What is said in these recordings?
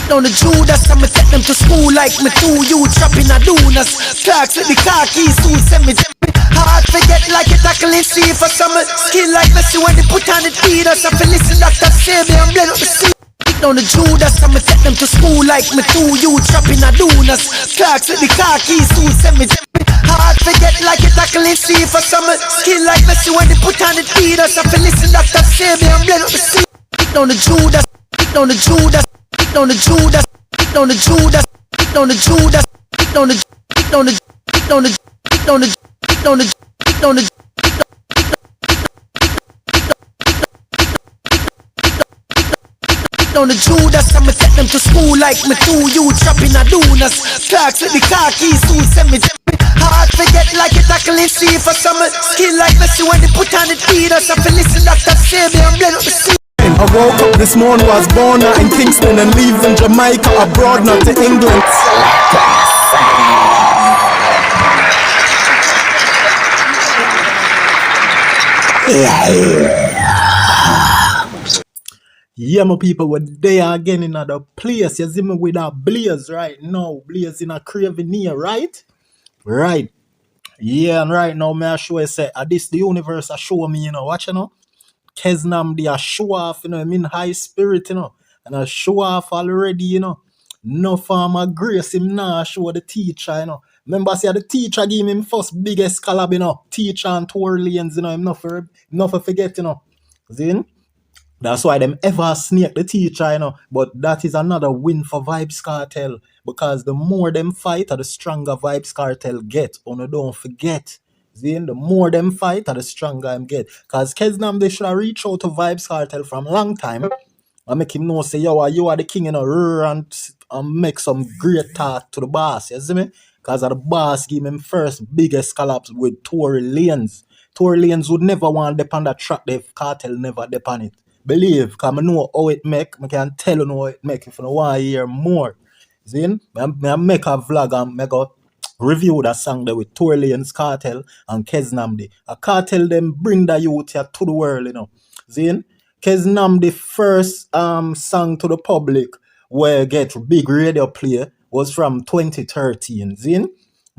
Down the Judas, I'ma take them to school like me too. You trapping a Dunas. Clarks with the car keys, soon send me. Hard forget like a tackling sea for summer. Skill like Messi when they put on the Adidas. I feel listen that say me and blend up the sea. Down the Judas, I'ma take them to school like me too. You trapping a Dunas. Clarks with the car keys, soon send me. Hard forget like a tackling sea for summer. Skill like Messi when they put on the Adidas. I feel listen that say me and blend up the sea. Down the Judas, down the Judas. On the Judas, on the Judas, on the Judas, on the on the on the on the on the on the on the Judas, I'ma take them to school like me too. You trapping a Dunas. Clarks with the car keys, soon send me. Hard forget like a tackling sea for summer. Skill like Messi when they put on the Adidas. I feel listen that say me and blend up the sea. I woke up this morning, was born out in Kingston and leaving Jamaica abroad, not to England. Yeah, my people, we're there again in another place. You see me with a blaze right now. Blaze in a craving here, right? Right. Yeah, and right now, me I show you say, this the universe I show me, watch, Keznamdi a show off, I'm in high spirit, and I show off already, No farmer grace him now show the teacher, Remember, I said the teacher gave him first biggest collab, Teacher and Tour Lanes, him not for forget, See? That's why them ever snake the teacher, But that is another win for Vybz Kartel, because the more them fight, the stronger Vybz Kartel get. Don't forget. See, the more them fight, the stronger them get. Because Keznamdi should have reached out to Vybz Kartel from a long time and make him know, say, yo, you are the king, and make some great talk to the boss, you see me? Because the boss give him first biggest collapse with Tory Lanez. Tory Lanez would never want to depend on that track if Kartel never depend on it. Believe, because I know how it make, I can tell you how it make if you want to hear more. See, I make a vlog and make a review that song there with Tory Lanez, Kartel and Keznamdi. A Kartel them bring the youth here to the world, See, Keznamdi first song to the public where get big radio play was from 2013. See,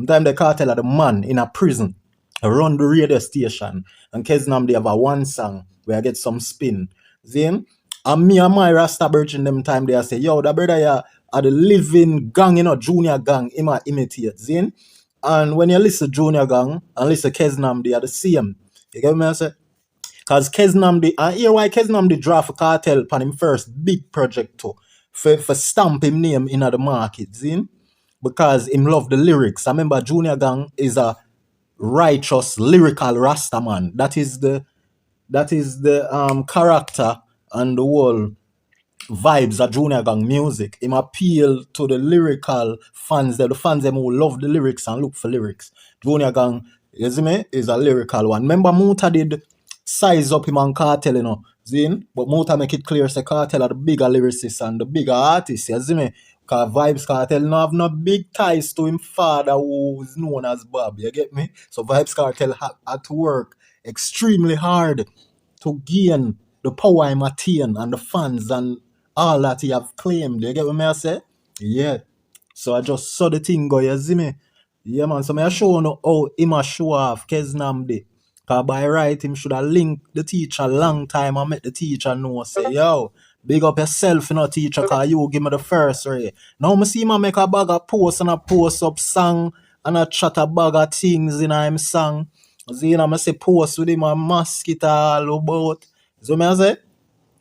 time the Kartel are the man in a prison around the radio station, and Keznamdi have a one song where I get some spin. See, and me and my Rasta virgin them time they say, yo, the brother here are the living gang, junior gang, him a imitate, see? And when you listen Junior Gang and listen Keznamdi are the same. You get me I say? Because Keznamdi, and here why Keznamdi draft for Kartel upon him first big project too. For stamp him name in the market, see? Because him love the lyrics. I remember Junior Gang is a righteous lyrical Rasta man. That is the character and the whole vibes of Junior Gang music. Him appeal to the lyrical fans, the fans them who love the lyrics and look for lyrics. Junior Gang, you see me, is a lyrical one. Remember Muta did size up him and Kartel, see? But Muta make it clear say Kartel are the bigger lyricists and the bigger artists, you see me? Because Vybz Kartel no have no big ties to him father who is known as Bob, you get me? So Vybz Kartel had to work extremely hard to gain the power him attain and the fans and all that he have claimed. You get what I say? Yeah. So I just saw the thing go, you see me? Yeah, man. So I show you how him a show off Keznamdi. Because by right, him should have linked the teacher long time and make the teacher know, say, yo, big up yourself, teacher, because you give me the first ray. Now I see him make a bag of post and a post up song and a chat a bag of things in him song. See, I say post with him a mosquito all about. So I say,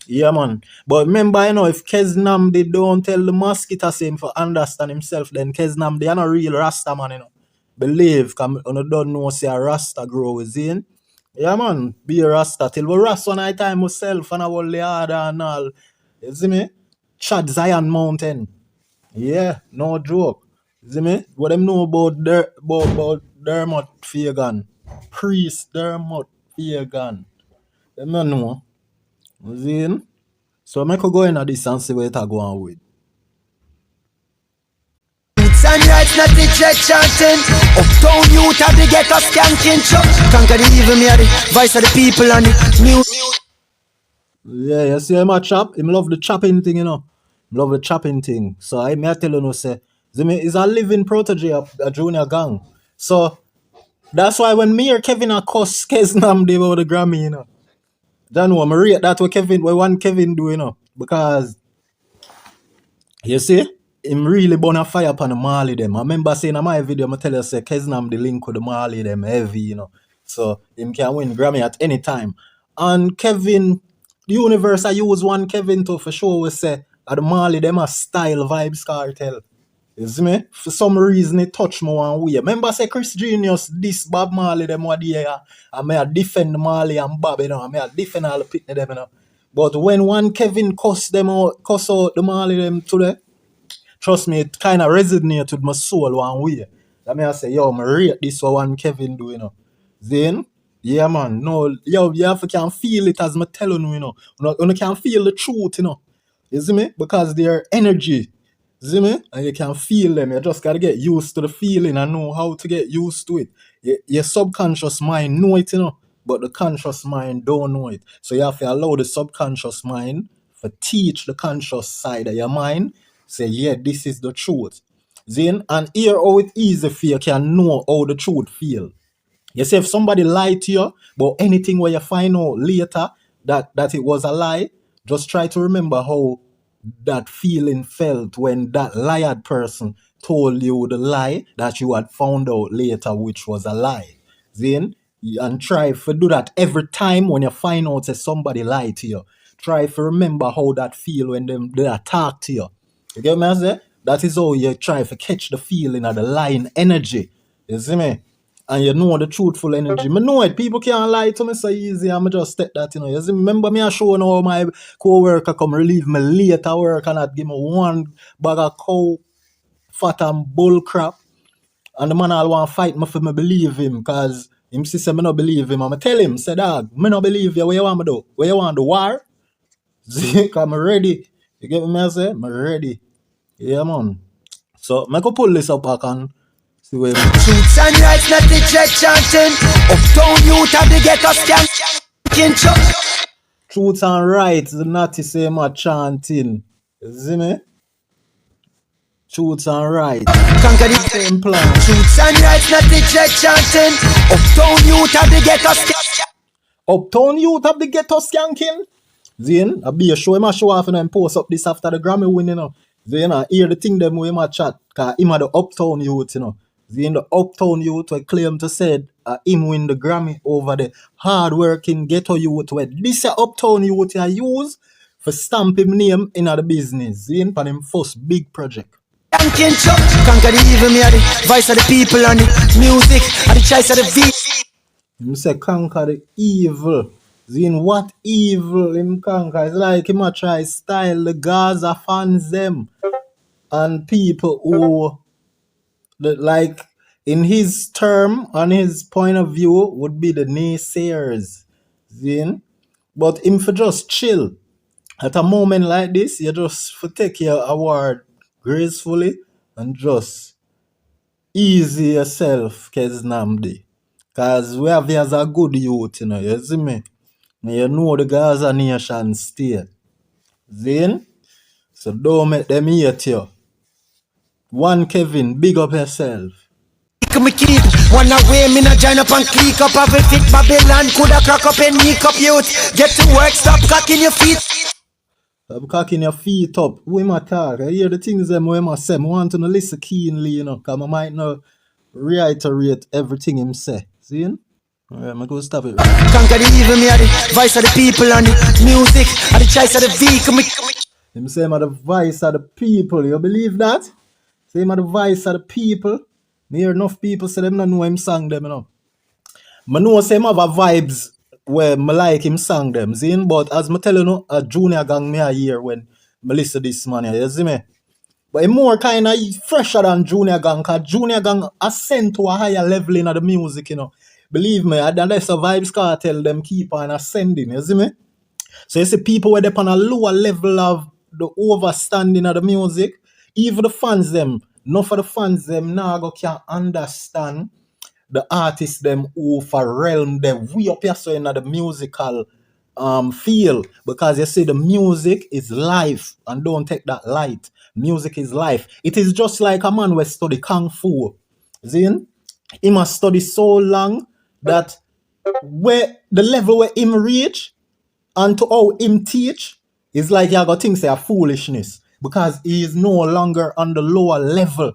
yeah, man. But remember, if Keznamdi don't tell the mosquito same for understand himself, then Keznamdi is not a real Rasta man, Believe, because you don't know say a Rasta grow is in. Yeah, man. Be a Rasta. Till we Rasta one night time myself and I will the other and all. You see me? Chad Zion Mountain. Yeah, no joke. You see me? What them know about Dermot Fagan? Priest Dermot Fagan. Them don't know. You see? So I could go in at this and see where it go on with. Sunrise not the jet chanting. Uptown youth have the ghetto skanking. Conquer the evil, me are the voice of the people and the music. Yeah, you see him a chop? Him love the chopping thing, love the chopping thing. So I may tell you no say, Zimmy is a living protege of a junior gang. So that's why when me or Kevin are cuss Keznamdi about the Grammy, you know. Don't know, I rate that what one Kevin do, you know. Because you see, him really burn a fire upon the Marley them. I remember saying in my video, I tell you say Keznamdi link with the Marley them heavy, you know. So him can win Grammy at any time. And Kevin, the universe I use one Kevin to for sure we say at the Marley them a style Vybz Kartel. You see me? For some reason it touch me one way. Remember say Chris Genius this Bob Marley them what they are. I may a defend Marley and Bob, you know. I may a defend all the pitney them, you know. But when one Kevin cuss out the Marley them today, trust me, it kind of resonate with my soul one way. That mean I say, yo, I rate this one Kevin do, you know. Then, yeah, man, no, yo, you have to can feel it as me telling you, you know. You can feel the truth, you know. You see me? Because their energy, you see me? And you can feel them. You just got to get used to the feeling and know how to get used to it. Your subconscious mind know it, you know, but the conscious mind don't know it. So you have to allow the subconscious mind to teach the conscious side of your mind. Say, yeah, this is the truth. Then, and here how it easy for you can know how the truth feel. You see, if somebody lied to you about anything where you find out later that it was a lie, just try to remember how that feeling felt when that lied person told you the lie that you had found out later, which was a lie. Then, and try to do that every time when you find out that somebody lied to you. Try to remember how that feel when they talk to you. You get me? I say? That is how you try to catch the feeling of the lying energy. You see me? And you know the truthful energy. Me know it. People can't lie to me so easy. I'm just take that, you know. You see, remember me I show how my co-worker come relieve me late at work and not give me one bag of cow fat and bull crap. And the man all want to fight me for me believe him. Cause him say me not believe him. And I tell him, say dog, me not believe you. What you want me do? What you want the war? See, cause I'm ready. You get me I say? I'm ready. Yeah, man. So, I go pull this up back and see where. Truths and rights, not the jet chanting. Uptown youth of the ghetto skanking. Truth and rights, the natty say my chanting. You see me? Truth and rights. Conquer the implying. Truths and rights, not the jet chanting. Uptown youth of the ghetto skanking. Uptown youth of the ghetto skanking. Then, I be a show him a show off and then post up this after the Grammy win, you know. Then I hear the thing them with him a chat. Cause him are the uptown youth, you know. Then the uptown youth will claim to say him win the Grammy over the hard-working ghetto youth where this uptown youth I use for stamp him name in the business. Then for him first big project. Conquer the evil, me are the voice of the people and the music and the choice of the beat. Him say conquer the evil. Then what evil him conquer? It's like him a try style the Gaza fans them and people who like in his term and his point of view would be the naysayers. Then, but him for just chill. At a moment like this, you just for take your award gracefully and just easy yourself, Keznamdi. Cause we have as a good youth, you know, you see me? And you know the Gaza nation state. Then, so don't make them hate you. One Kevin, big up yourself. Me keep one away, me not join up and click up. Have a fit Babylon, coulda crack up and nick up youth. Get to work, stop cocking your feet. Stop cocking your feet up. We might talk. I hear the things them we must say. I want to listen keenly, you know, because I might not reiterate everything him say. See? Alright, I'm going to stop it. Conquer the evil, me are the voice of the people and the music and the choice of the vehicle. Him say I'm the voice of the people. You believe that? Say I'm the voice of the people. Me hear enough people say them not know him song them, you know. I know say him have a vibes where I like him song them, see? But as I tell you, know, a junior gang me a year when I listen to this man here, you see me? But it's more kind of fresher than junior gang, because junior gang ascend to a higher level in the music, you know. Believe me, unless a Vybz Kartel them keep on ascending, you see me? So you see people where they on a lower level of the overstanding of the music, even the fans them, enough of the fans them now go can understand the artists them who for realm them way up here so in the musical feel, because you see the music is life, and don't take that light. Music is life. It is just like a man who study kung fu. See? He must study so long that where the level where him reach and to how him teach is like you got things say a foolishness, because he is no longer on the lower level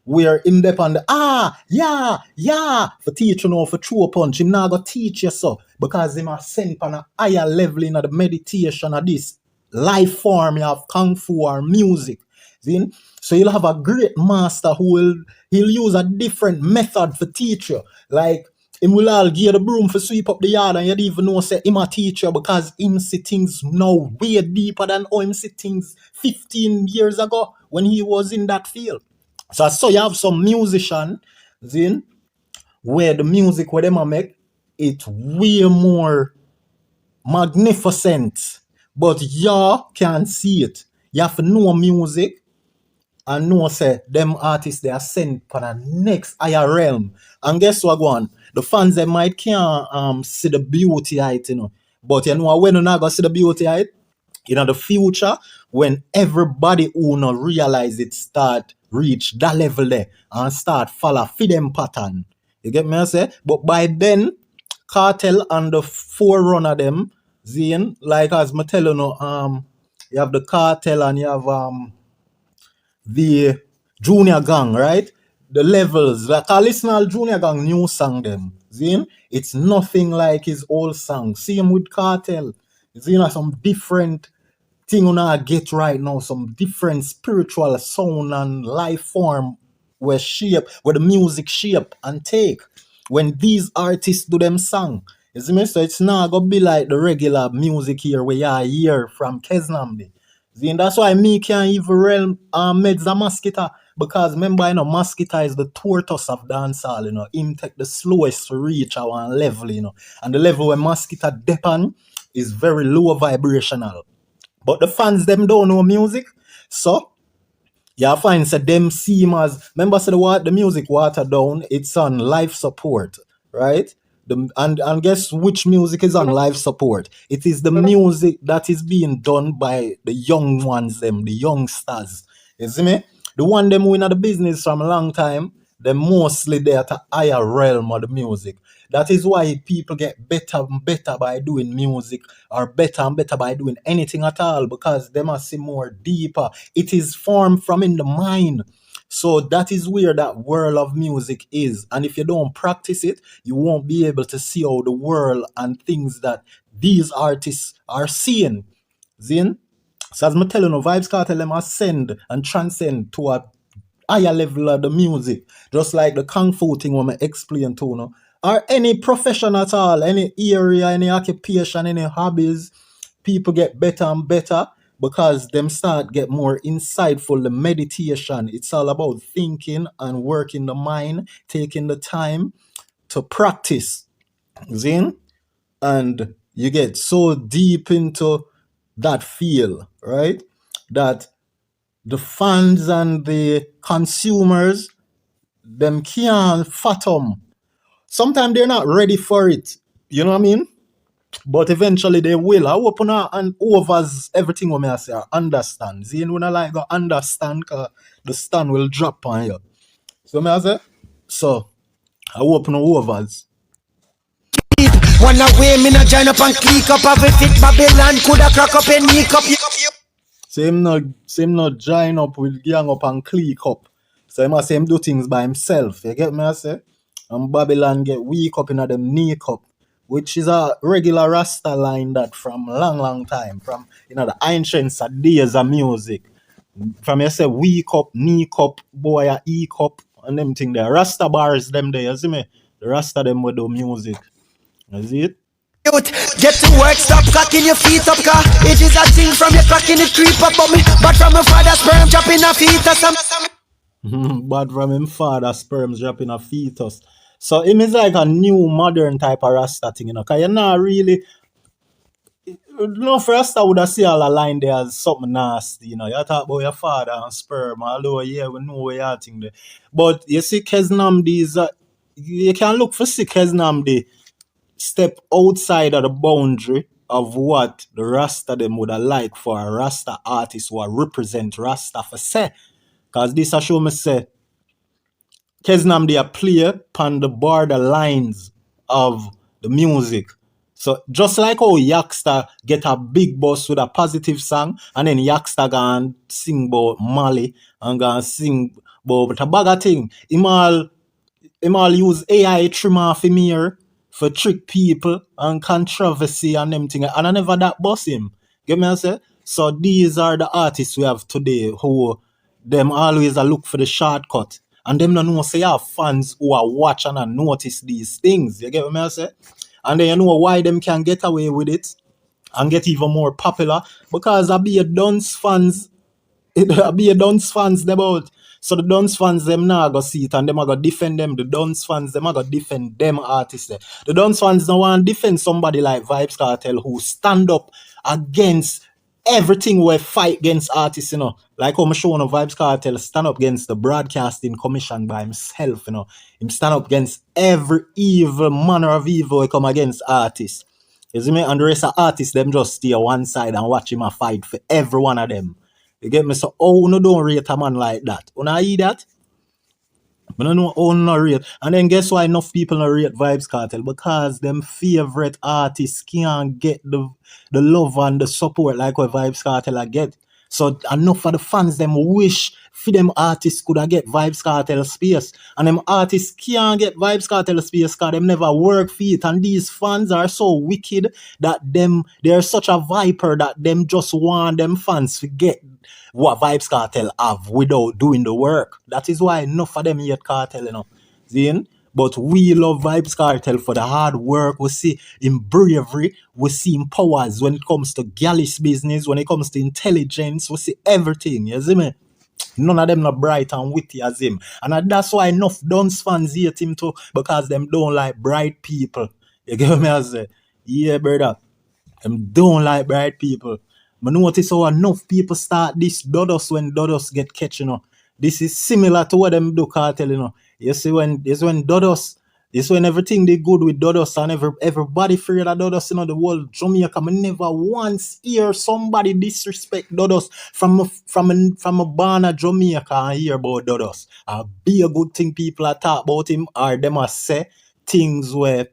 where him dep on the yeah for teach you know for true punch. Him now go teach you so, because him a sent on a higher level in the meditation of this life form you have kung fu or music. See? So you'll have a great master who he'll use a different method for teach you. Like him will all give you the broom for sweep up the yard, and you don't even know say him a teacher, because him see things now way deeper than how him see things 15 years ago when he was in that field. So you have some musician, Zin, where the music where them a make it way more magnificent, but y'all can't see it. You have to know music and know say them artists they are sent for the next higher realm. And guess what, go on? The fans they might can't see the beauty of it, you know. But you know when you not gonna see the beauty of it, in the future, when everybody who not realize it start reach that level there and start follow for them pattern. You get me I say? But by then, Cartel and the forerunner them, Zane, like as me tell you know, you have the Cartel and you have the Junior Gang, right? The levels, like I listen to Junior Gang new song them. See, it's nothing like his old song. Same with Cartel. See, some different thing you know get right now, some different spiritual sound and life form where the music shape and take when these artists do them song. You see me? So it's not gonna be like the regular music here where you hear from Keznamdi. See, and that's why me can't even realm Meds a Mosquito, because remember, you know, Mosquito is the tortoise of dancehall, you know. Him take the slowest to reach our level, you know. And the level where Mosquito depend is very low vibrational. But the fans them don't know music. So you find say them seem as remember say the music watered down, it's on life support, right? And guess which music is on life support? It is the music that is being done by the young ones, them, the youngsters. You see me? The one them who in the business from a long time, they're mostly there at a higher realm of the music. That is why people get better and better by doing music, or better and better by doing anything at all, because they must see more deeper. It is formed from in the mind. So that is where that world of music is. And if you don't practice it, you won't be able to see how the world and things that these artists are seeing. Zin? So as I'm telling you, Vybz Kartel them ascend and transcend to a higher level of the music. Just like the kung fu thing when I explain to you know. Or any profession at all, any area, any occupation, any hobbies, people get better and better because them start get more insightful. The meditation, it's all about thinking and working the mind, taking the time to practice. Zin? And you get so deep into that feel, right? That the fans and the consumers, them can't fathom. Sometimes they're not ready for it. You know what I mean? But eventually they will. I open up and overs everything what me I say. I understand. See, when I like go understand, cause the stand will drop on you. So me I say, so I open overs. One away, me not join up and click up. Have a fit Babylon, coulda crack up and nick up. Same not join up with gang up and click up. So him I say him do things by himself. You get me I say? And Babylon get weak up in them knee cup, which is a regular Rasta line that from long time, from the ancient days of music. From you say weak up, knee cup, boy a E cup, and them thing there. Rasta bars them there, you see me? The Rasta them with the music. You see it? Get to work, stop cocking your feet up, car. It is a thing from your cracking it creep up on me. But from my father's sperm dropping a fetus. But from him father sperms dropping a fetus. So him is like a new modern type of Rasta thing, you know. Cause you're not really for Rasta would have see all the line there as something nasty, you know. You talk about your father and sperm, although yeah, we know where you think there. But you see Keznamdi is you can look for see Keznamdi step outside of the boundary of what the Rasta them would have liked for a Rasta artist who represent Rasta for say. Cause this a show me say Keznamdi a play upon the border lines of the music. So just like how Yaksta get a big boss with a positive song, and then Yaksta go and sing about Mali and go and sing about a bag of thing. Him all use AI trim off him here for trick people and controversy and them thing. And I never that boss him. Get me I say? So these are the artists we have today who them always a look for the shortcut. And them don't know say you have fans who are watching and notice these things. You get what I say? And then you know why them can get away with it and get even more popular. Because I be a dunce fans it be a Duns fans them out. So the Duns fans them now go see it and them are go defend them. The Duns fans them are go defend them artists there. The Duns fans don't want to defend somebody like Vybz Kartel who stand up against everything we fight against artists, you know. Like how I'm showing Vybz Kartel stand up against the broadcasting commission by himself, you know. Him stand up against every evil manner of evil we come against artists. You see me? And the rest of artists them just stay on one side and watch him a fight for every one of them. You get me? So, oh, no, don't rate a man like that. When I hear that, I don't know how no rate. And then guess why enough people no rate Vybz Kartel? Because them favorite artists can't get the love and the support like what Vybz Kartel a get. So enough of the fans them wish for them artists could have get Vybz Kartel space. And them artists can't get Vybz Kartel space because them never work for it. And these fans are so wicked that they're such a viper that them just want them fans to get what Vybz Kartel have without doing the work. That is why enough of them hate Kartel, you know. See? But we love Vybz Kartel for the hard work. We see him bravery. We see him powers when it comes to gallus business, when it comes to intelligence. We see everything. You see me? None of them not bright and witty as him. And that's why enough Duns fans hate him too, because them don't like bright people. You get me? I say, yeah, brother. Them don't like bright people. I notice how enough people start this Dodos when Dodos get catch, you know. This is similar to what them do Kartel, you know. You see when Dodos, this when everything they good with Dodos and everybody afraid of Dodos, you know, the whole Jamaica. I never once hear somebody disrespect Dodos from a born of Jamaica and hear about Dodos. Be a good thing people are talk about him or them are say things where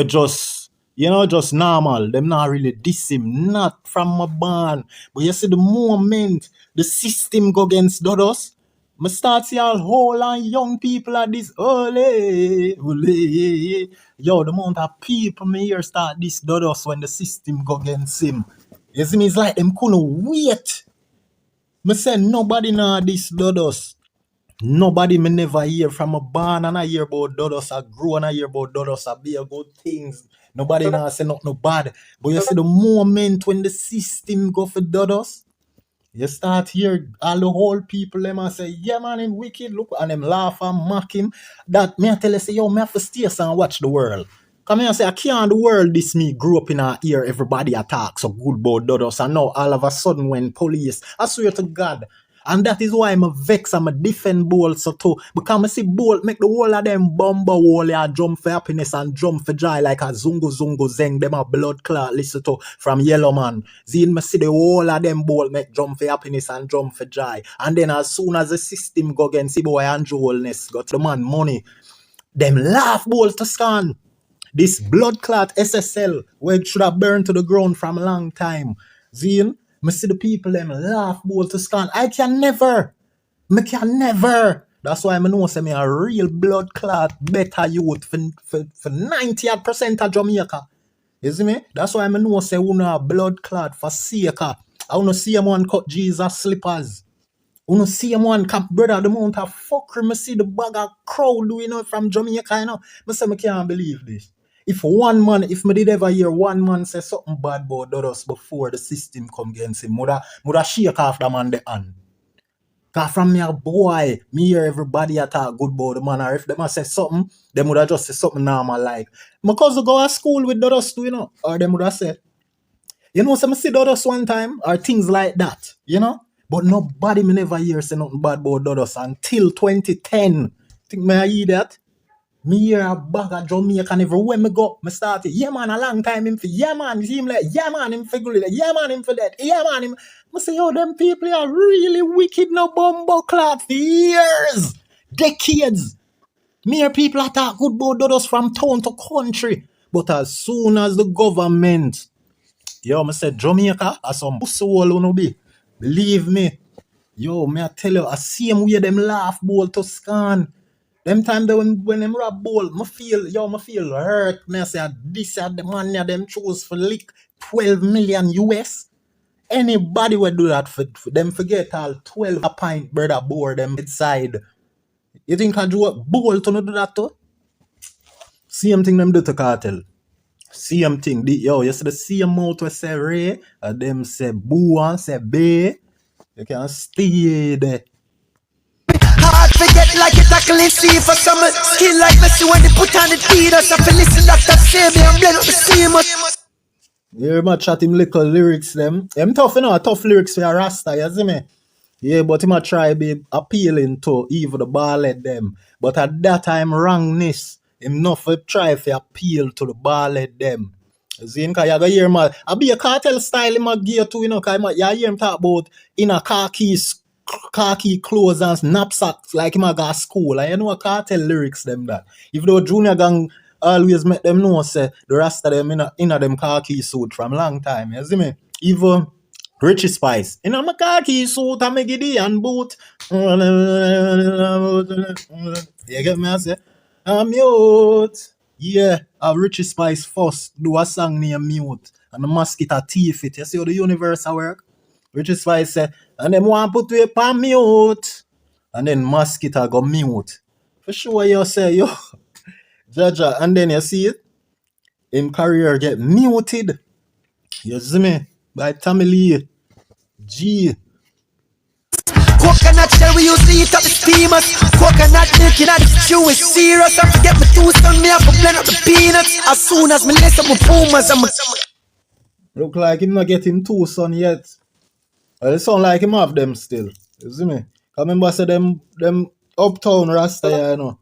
just, you know, just normal. Them not really diss him, not from a barn. But you see the moment the system go against Dodos, I start see all whole and young people at this, ole, ole. Yo, the amount of people me here start this Dodos when the system go against him. You see me, it's like them couldn't wait. Me say nobody know this Dodos. Nobody me never hear from a barn and I hear about Dodos. I grow and I hear about Dodos. I be a good things. Nobody now say nothing bad. But you see the moment when the system go for Dodos, you start hear all the whole people them and say, yeah man, him wicked, look, and them laugh and mock him. That me I tell you say, yo, me have to stay and watch the world. Come here and say, I can't the world this me grew up in a ear, everybody attack so good about Dodos. And now all of a sudden when police, I swear to God. And that is why I'm a vex, I'm a defend Bolt so too. Because I see Bolt make the whole of them bumper wall ya jump for happiness and jump for joy like a zungo zeng, them a blood clot listen to from Yellow Man. Then I see the whole of them Bolt make jump for happiness and jump for joy. And then as soon as the system go against the boy Andrew Holness got the man money, them laugh Bolt to scan. This blood clot SSL where it should have burned to the ground from a long time. Zine, I see the people them laugh Bolt to scan. I can never. That's why I know say me a real blood clot better youth for 90% of Jamaica. You see me? That's why I know say we know a blood clot for Seeker. I want to see him one cut Jesus slippers. I want to see him one camp brother the amount of fuckery. I see the bag of crowd doing it from Jamaica, you know. I say I can't believe this. If me did ever hear one man say something bad about Dodos before the system come against him, would I shake off the man the hand. Cause from me a boy, me hear everybody talk good about the man, or if them a say something, them would have just say something normal like, my cousin go to school with Dodos too, you know, or them would have said, you know, some see Dodos one time, or things like that, you know, but nobody me never hear say nothing bad about Dodos until 2010. Think me I hear that? Me hear a bag of Jamaican everywhere me go. Me start it. Yeah man, a long time him for. Yeah man, him like. Yeah man, him for good. Yeah man, him for that. Yeah man, him. Me say yo, them people are really wicked. No bumbo clock for years, decades. Me hear people attack good about us from town to country. But as soon as the government, yo, me say Jamaica, as some pussy wall no be. Believe me. Yo, me I tell you, I see them way them laugh ball to scan. Them time they when them rap ball, me feel hurt. Me I say this are the money them choose for lick 12 million US. Anybody will do that for them forget all 12 a pint brother board them inside. You think I do a ball to not do that too? Same thing them do to Cartel. Same thing. You see the same mouth we say Ray, and them say boo and say bay. You can stay there. Hard forget like a tackling sea for some skill like Messi when they put on the Adidas. I feel listen that say me and blend up the seam. You hear my chat him little lyrics them. Them tough, you know, tough lyrics for a rasta, you see me? Yeah, but him a try be appealing to even the ballad them. But at that time wrongness, him not for try for appeal to the ballad them. You see, cause you go hear him, I be a cartel style him a gear too, you know, cause you hear him talk about in a khaki clothes and knapsacks like him a go to school. And you know a cartel lyrics them that. If the junior gang always make them know say the rest of them in a them khaki suit from long time. You see me? Even Richie Spice. In a my khaki suit and me giddy and boot. You get me I say? I'm mute. Yeah, Richie Spice first do a song named Mute. And the mosquito thief it. You see how the universe a work? Richie Spice say, and them want put you on mute. And then mosquito go mute. For sure you say, yo, Jaja. And then you see it, him career get muted. You see me? By Tommy Lee. G. Coconut shell we used to eat up the steamers. Coconut milk in the stew is serious. I forget my two son me up and blend up the peanuts. As soon as me lace up my pumas I'm Look like him not get him two son yet. Well, it sound like him have them still. You see me? I remember say them uptown rasta, you know.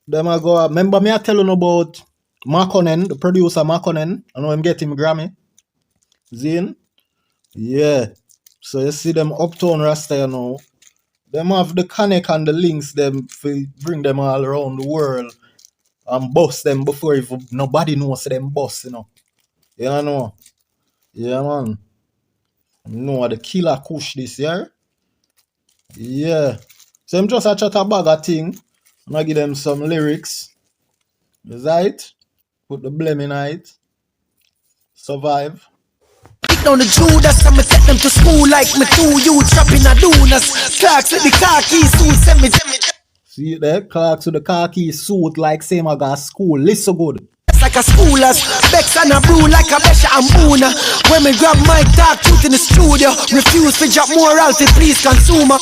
Them a go. Remember me I tell you about Makonnen, the producer Makonnen. I know him get him Grammy. Zin? Yeah. So you see them uptown rasta, you know. Them have the connect and the links them for bring them all around the world and bust them before even nobody knows them bust, you know. You know? Yeah, man. No, the killer kush this year. Yeah. So I'm just a chat a bag of thing. And I give them some lyrics. Is that it? Put the blame in it. Survive. down the Judas, I'ma take them to school like me too. You trapping a donuts. Clarks with the khaki suit, send me. See it there? Clarks with the khaki suit like same I got school. Listen good. Like a schoolers, Bex and a brew like a Besha and Boona. When me grab my talk truth in the studio, refuse to drop more royalty, please consumer.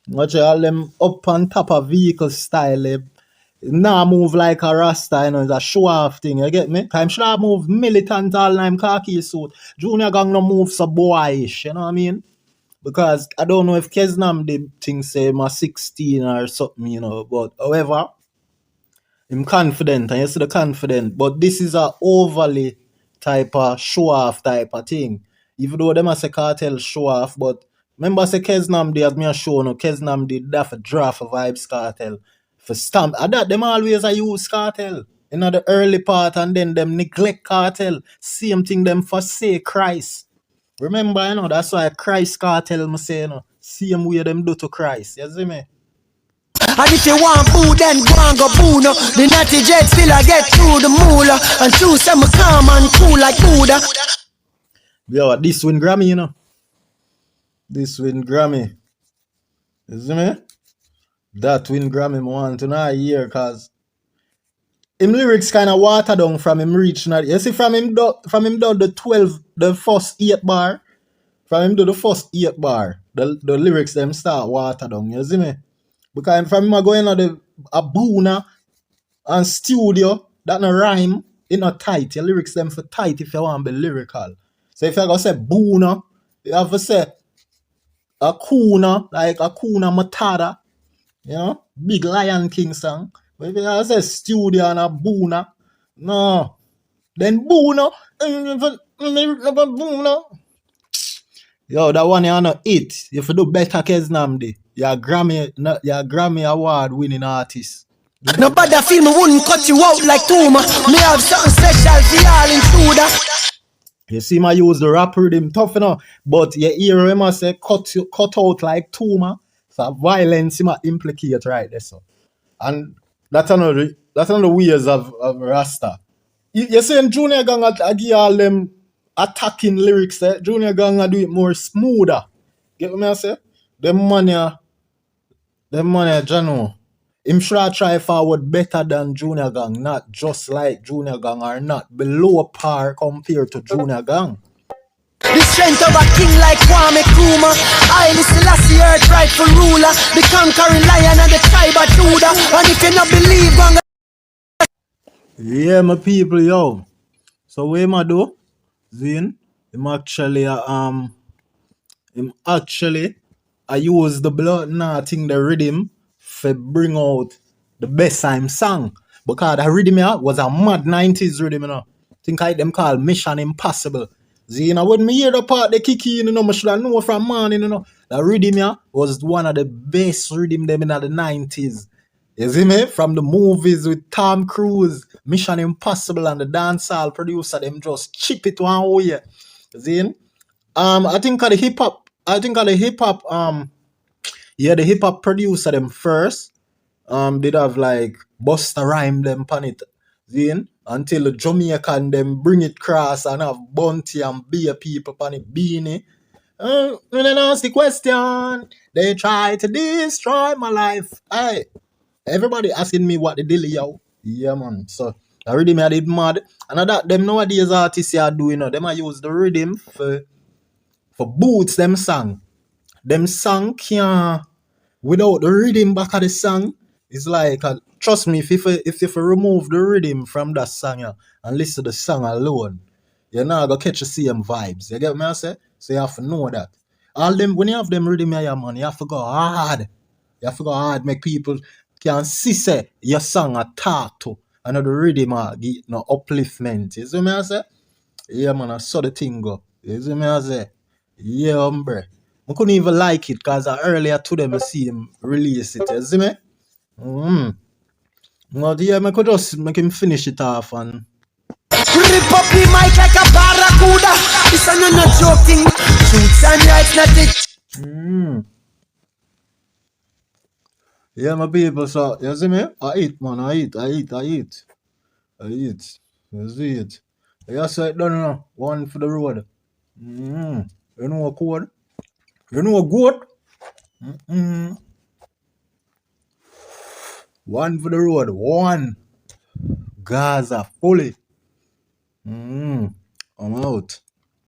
Watch all them up on top of vehicle style. Now move like a rasta, you know, it's a show off thing, you get me? Time should I move militant all time khaki suit. Junior gang no move so boyish, you know what I mean? Because I don't know if Keznamdi thing say I'm 16 or something, you know, but however, I'm confident, and you see the confident, but this is a overly type of show off type of thing. Even though them as a cartel show off, but remember say Keznamdi as me a show no Keznamdi that for draft of Vybz Kartel for stamp. And that them always a use cartel in the early part and then them neglect cartel. Same thing them forsake Christ. Remember, you know, that's why Christ cartel me say, you know, same way them do to Christ. You see me? And if you want boo, then go and go boo no. The natty jet still I get through the moolah. And choose some calm and cool like Buddha. Yo, this win Grammy, you know. This win Grammy. You see me? That win Grammy I want to know here, cause him lyrics kinda watered down from him reaching that. You see from him do the first 8 bar. From him do the first 8 bar. The lyrics them start watered down, you see me? Because from him I go in a boona and studio, that no rhyme, it not tight. Your lyrics them for tight if you want to be lyrical. So if you go say boona, you have to say a kuna, like a kuna matata, you know, big Lion King song. If I say studio and a boona, no. Then boona, boona. Yo, that one you not it. If you do better Keznamdi, you're Grammy award winning artist. Nobody feel me wouldn't cut you out like Tuma. Me have something special for y'all intruder. You see my use the rap rhythm tough enough, but you hear him say cut out like Tuma. So violence him implicate right there. So. And that's another ways of Rasta. You saying Junior Gang I give all them attacking lyrics, Junior Gang I do it more smoother. Get what I say? Them money, Jano. Him should try forward better than Junior Gang, not just like Junior Gang or not below par compared to Junior Gang. The strength of a king like Kwame Nkrumah. Haile Selassie, earth rightful ruler. The conquering lion of the tribe of Judah. And if you not believe, gang. Yeah, my people, yo. So what him a do? Zin, him actually I use the blood nothing the rhythm for bring out the best time song. Because the rhythm was a mad 90s rhythm, you know. Think I them called Mission Impossible. See, you know, when me hear the part they kick in, you know, I should have known from morning, you know. The rhythm was one of the best rhythm them in the 90s. You see me? From the movies with Tom Cruise, Mission Impossible and the dancehall producer, them just chip it one way. See? I think of the hip hop, the hip hop producer them first, did have like Busta Rhyme them pan it, see? Until the Jamaican them bring it cross and have Bounty and Beer people pan it beanie. When they ask the question, they try to destroy my life. Aye. Everybody asking me what the deal, yo. Yeah, man. So the rhythm I did mad. And that them nowadays artists are doing, you know, them I use the rhythm for boots them song. Them song can't without the rhythm back of the song. It's like trust me, if you remove the rhythm from that song, yeah, and listen to the song alone, you're not gonna catch the same vibes. You get me I say? So you have to know that. All them when you have them rhythm here, man, you have to go hard. You have to go hard, make people can see say your song a talk to. Another rhythm give no upliftment. You see me I say? Yeah, man, I saw the thing go. You see me I say? Yeah, hombre. I couldn't even like it because earlier today I see him release it. You see me? But yeah, I could just make him finish it off and Rip up the mic like a barracuda. This is not joking. Truths and rights, not it. yeah, my people, so you see me? I eat, man, I eat. You see it? You say it done now. One for the road. You know a code? You know a goat? One for the road. One. Gaza fully. I'm out.